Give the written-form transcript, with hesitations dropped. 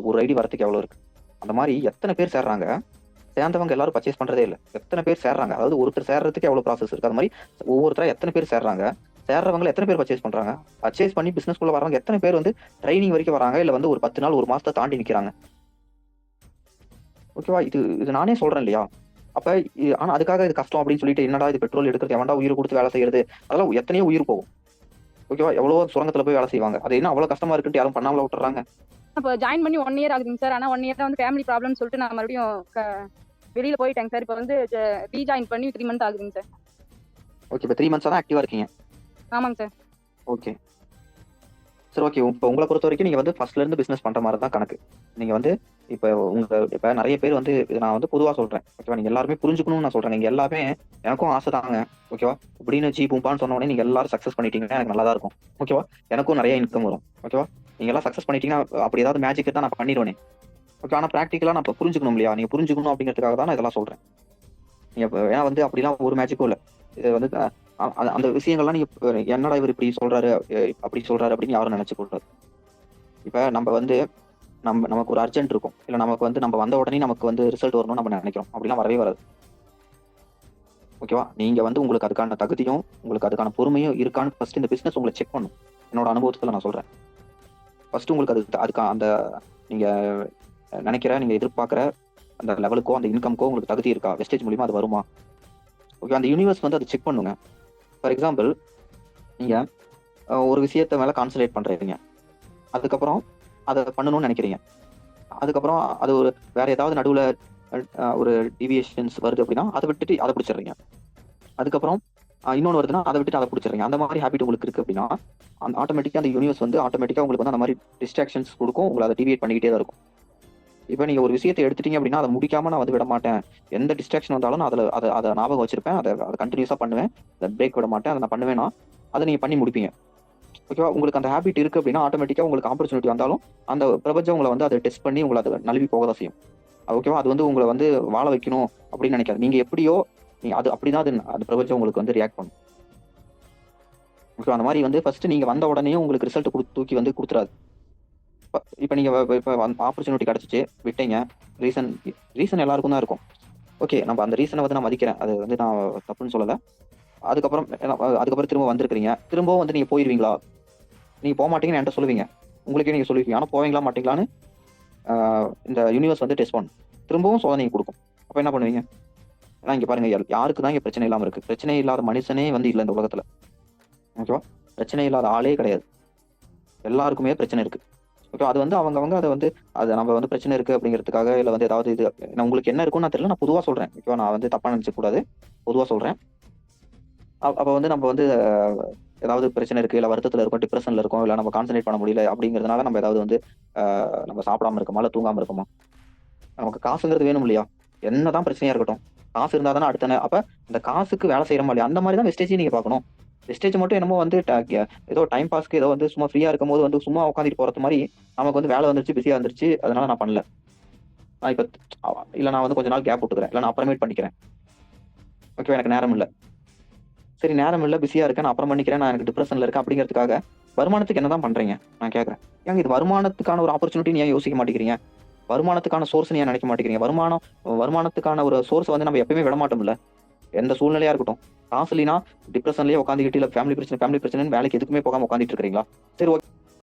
ஒரு ஐடி வரத்துக்கு எவ்வளவு இருக்கு. அந்த மாதிரி எத்தனை பேர் சேர்றாங்க, சேர்ந்தவங்க எல்லாரும் பர்ச்சேஸ் பண்றதே இல்லை. எத்தனை பேர் சேர்றாங்க, அதாவது ஒருத்தர் சேர்றதுக்கு எவ்வளவு ப்ராசஸ் இருக்கு. அது மாதிரி ஒவ்வொருத்தரா எத்தனை பேர் சேர்றாங்க, சேர்றவங்க எத்தனை பேர் பர்ச்சேஸ் பண்றாங்க, பர்ச்சேஸ் பண்ணி பிசினஸ்க்குள்ள வரவங்க எத்தனை பேர் வந்து ட்ரைனிங் வரைக்கும் வராங்க, இல்ல வந்து ஒரு 10 நாள் 1 மாசத்தை தாண்டி நிக்கிறாங்க. ஓகேவா? இது இது நானே சொல்றேன் இல்லையா? அப்ப ஆனா அதுக்காக இது கஷ்டம் அப்படின்னு சொல்லிட்டு என்னடா இது பெட்ரோல் எடுக்கிறது, எவன்டா உயிர் கொடுத்து வேலை செய்யறது, அதெல்லாம் எத்தனையோ உயிர் போகும். ஓகேவா? எவ்வளவோ சுரங்கத்துல போய் வேலை செய்வாங்க. அது என்ன அவ்வளவு கஷ்டமா இருக்குன்னு யாரும் பண்ணாமல விட்டுறாங்க. இப்போ ஜாயின் பண்ணி 1 இயர் ஆகுதுங்க சார். ஆனா 1 இயர்ல வந்து ஃபேமிலி ப்ராப்ளம் சொல்லிட்டு நான் மறுபடியும் வெளியில போயிட்டேங்க சார். இப்போ வந்து ரீஜாயின் பண்ணி 3 மந்த் ஆகுதுங்க சார். ஓகே, இப்போ 3 மந்த்ஸா தான் ஆக்டிவா இருக்கீங்க. ஆமாங்க சார். Okay sir. ஓகே, இப்போ உங்களை பொறுத்த வரைக்கும் நீங்க வந்து ஃபர்ஸ்ட்ல இருந்து பிசினஸ் பண்ற மாதிரி தான் கணக்கு. நீங்க வந்து இப்ப நிறைய பேர் வந்து நான் வந்து பொதுவா சொல்றேன். ஓகேவா? நீங்க எல்லாருமே புரிஞ்சுக்கணும்னு நான் சொல்றேன். நீங்க எல்லாமே எனக்கும் ஆசை தாங்க. ஓகேவா? இப்படின்னு பூம்பான்னு சொன்ன உடனே நீங்க எல்லாரும் சக்சஸ் பண்ணிட்டீங்கன்னா எனக்கு நல்லா தான் இருக்கும். ஓகேவா? எனக்கும் நிறைய இன்கம் வரும். ஓகேவா? நீங்க எல்லாம் சக்சஸ் பண்ணிட்டீங்கன்னா அப்படி ஏதாவது மேஜிக் தான் நான் பண்ணிடுவேனே. ஓகே, ஆனா ப்ராக்டிக்கலா நான் புரிஞ்சுக்கணும் இல்லையா? நீங்க புரிஞ்சுக்கணும் அப்படிங்கிறதுக்காக தான் நான் இதெல்லாம் சொல்றேன். நீங்க ஏன்னா வந்து அப்படிலாம் ஒரு மேஜிக்கும் இல்லை. இது வந்து அந்த விஷயங்கள்லாம் நீங்க என்னடா இவர் இப்படி சொல்றாரு அப்படி சொல்றாரு அப்படின்னு யாரும் நினைச்சு கூடாது. இப்ப நம்ம வந்து நமக்கு ஒரு அர்ஜென்ட் இருக்கும், இல்ல நமக்கு வந்து நம்ம வந்த உடனே நமக்கு வந்து ரிசல்ட் வரணும்னு நம்ம நினைக்கிறோம். அப்படிலாம் வரவே வராது. ஓகேவா? நீங்க வந்து உங்களுக்கு அதுக்கான தகுதியும் உங்களுக்கு அதுக்கான பொறுமையும் இருக்கான்னு ஃபர்ஸ்ட் இந்த பிசினஸ் உங்களை செக் பண்ணும். என்னோட அனுபவத்துல நான் சொல்றேன். ஃபர்ஸ்ட் உங்களுக்கு அதுக்கு அந்த நீங்க நினைக்கிற நீங்க எதிர்பார்க்கிற அந்த லெவலுக்கோ அந்த இன்கம்க்கோ உங்களுக்கு தகுதி இருக்கா, வெஸ்டேஜ் மூலியமா அது வருமா? ஓகே, அந்த யூனிவர்ஸ் வந்து அதை செக் பண்ணுங்க. ஃபார் எக்ஸாம்பிள், நீங்க ஒரு விஷயத்த மேல கான்சன்ட்ரேட் பண்றீங்க, அதுக்கப்புறம் அதை பண்ணணும்னு நினைக்கிறீங்க, அதுக்கப்புறம் அது ஒரு வேற ஏதாவது நடுவுல ஒரு டிவியேஷன்ஸ் வருது அப்படின்னா அதை விட்டுட்டு அதை பிடிச்சிடுறீங்க. அதுக்கப்புறம் இன்னொன்று வருதுன்னா அதை விட்டுட்டு அதை பிடிச்சிடுறீங்க. அந்த மாதிரி ஹேபிட் உங்களுக்கு இருக்கு அப்படின்னா அந்த ஆட்டோமேட்டிக்கா அந்த யூனிவர்ஸ் வந்து ஆட்டோமேட்டிக்கா உங்களுக்கு வந்து அந்த மாதிரி டிஸ்ட்ராக்ஷன்ஸ் கொடுக்கும். உங்களை அதை டிவியேட் பண்ணிக்கிட்டே தான் இருக்கும். இப்போ நீங்க ஒரு விஷயத்தை எடுத்துட்டீங்க அப்படின்னா அதை முடிக்காம நான் வந்து விட மாட்டேன். எந்த டிஸ்ட்ராக்ஷன் வந்தாலும் நான் அதை ஞாபகம் வச்சிருப்பேன். அதை கண்டினியூஸா பண்ணுவேன். அதை பிரேக் விட மாட்டேன். அதை நான் பண்ணுவேன்னா அதை நீங்க பண்ணி முடிப்பீங்க. ஓகேவா? உங்களுக்கு அந்த ஹேபிட் இருக்கு அப்படின்னா ஆட்டோமேட்டிக்கா உங்களுக்கு ஆப்பர்ச்சுனிட்டி வந்தாலும் அந்த பிரபஞ்சம் உங்களை வந்து அதை டெஸ்ட் பண்ணி உங்களை அதை நழுவி போக தான் செய்யும். ஓகேவா? அது வந்து உங்களை வந்து வாழ வைக்கணும் அப்படின்னு நினைக்காது. நீங்க எப்படியோ அது அப்படிதான் அது பிரபஞ்சம் உங்களுக்கு வந்து ரியாக்ட் பண்ணும். ஓகே, அந்த மாதிரி வந்து ஃபர்ஸ்ட் நீங்க வந்த உடனே உங்களுக்கு ரிசல்ட் தூக்கி வந்து கொடுத்துறாது. இப்போ நீங்க இப்போ ஆப்பர்ச்சுனிட்டி கிடைச்சிச்சு விட்டீங்க. ரீசன் எல்லாருக்கும் தான் இருக்கும். ஓகே, நம்ம அந்த ரீசனை வந்து நான் மதிக்கிறேன். அது வந்து நான் தப்புன்னு சொல்லலை. அதுக்கப்புறம் திரும்ப வந்திருக்கிறீங்க. திரும்பவும் வந்து நீங்க போயிருவீங்களா? நீங்க போக மாட்டீங்கன்னு என்கிட்ட சொல்லுவீங்க. உங்களுக்கே நீங்க சொல்லுவீங்க. ஆனா போவீங்களா மாட்டீங்களான்னு இந்த யூனிவர்ஸ் வந்து டெஸ்ட் பண்ணும். திரும்பவும் சோதனை கொடுக்கும். அப்ப என்ன பண்ணுவீங்க? ஏன்னா இங்க பாருங்க, யாருக்கு தான் இங்க பிரச்சனை இல்லாம இருக்கு. பிரச்சனை இல்லாத மனுஷனே வந்து இல்லை இந்த உலகத்துல. ஓகேவா? பிரச்சனை இல்லாத ஆளே கிடையாது. எல்லாருக்குமே பிரச்சனை இருக்கு. ஓகே, அது வந்து அவங்க அதை வந்து அது நம்ம வந்து பிரச்சனை இருக்கு அப்படிங்கிறதுக்காக இல்லை வந்து ஏதாவது இது உங்களுக்கு என்ன இருக்குன்னு நான் தெரியல. நான் பொதுவாக சொல்றேன். ஓகேவா? நான் வந்து தப்பா நினைச்ச கூடாது. பொதுவாக சொல்றேன். அப்ப வந்து நம்ம வந்து ஏதாவது பிரச்சனை இருக்கு, இல்லை வருத்தத்துல இருக்கோம், டிப்ரெஷன்ல இருக்கோம், இல்லை நம்ம கான்சன்ட்ரேட் பண்ண முடியல அப்படிங்கிறதுனால நம்ம ஏதாவது வந்து நம்ம சாப்பிடாம இருக்கோமா, இல்லை தூங்காம இருக்கோமா? நமக்கு காசுங்கிறது வேணும் இல்லையா? என்னதான் பிரச்சனையா இருக்கட்டும், காசு இருந்தா தானே அடுத்த அப்ப இந்த காசுக்கு வேலை செய்யறோமா இல்லையா? அந்த மாதிரி தான் வெஸ்டேஜ் நீங்க பார்க்கணும். வெஸ்டேஜ் மட்டும் என்னமோ வந்து ஏதோ டைம் பாஸ்க்கு ஏதோ வந்து சும்மா ஃப்ரீயா இருக்கும் போது வந்து சும்மா உட்காந்துட்டு போறது மாதிரி நமக்கு வந்து வேலை வந்துருச்சு, பிஸியா வந்துருச்சு, அதனால நான் பண்ணல. நான் இப்ப இல்ல நான் வந்து கொஞ்ச நாள் கேப் விட்டுக்கிறேன், இல்லை நான் அப்புறமேட் பண்ணிக்கிறேன். ஓகே, எனக்கு நேரம் இல்லை. சரி, நேரம் இல்லை, பிஸியா இருக்கேன், நான் அப்புறம் பண்ணிக்கிறேன், நான் எனக்கு டிப்ரெஷன்ல இருக்கேன் அப்படிங்கிறதுக்காக வருமானத்துக்கு என்னதான் பண்றீங்க? நான் கேட்கறேன். ஏங்க இது வருமானத்துக்கான ஒரு ஆப்பர்ச்சுனிட்டி ஏன் யோசிக்க மாட்டேங்கிறீங்க? வருமானத்துக்கான சோர்ஸ் ஏன் நினைக்க மாட்டேங்கிறீங்க? வருமானத்துக்கான ஒரு சோர்ஸ் வந்து நம்ம எப்பயுமே விட மாட்டோம்ல, எந்த சூழ்நிலையா இருக்கட்டும். காசு இல்லைன்னா டிப்ரெஷன்லயே உட்காந்துக்கிட்டு இல்லை ஃபேமிலி பிரச்சனை வேலைக்கு எதுக்குமே போகாம உட்காந்துட்டு இருக்கீங்களா? சரி, ஓகே.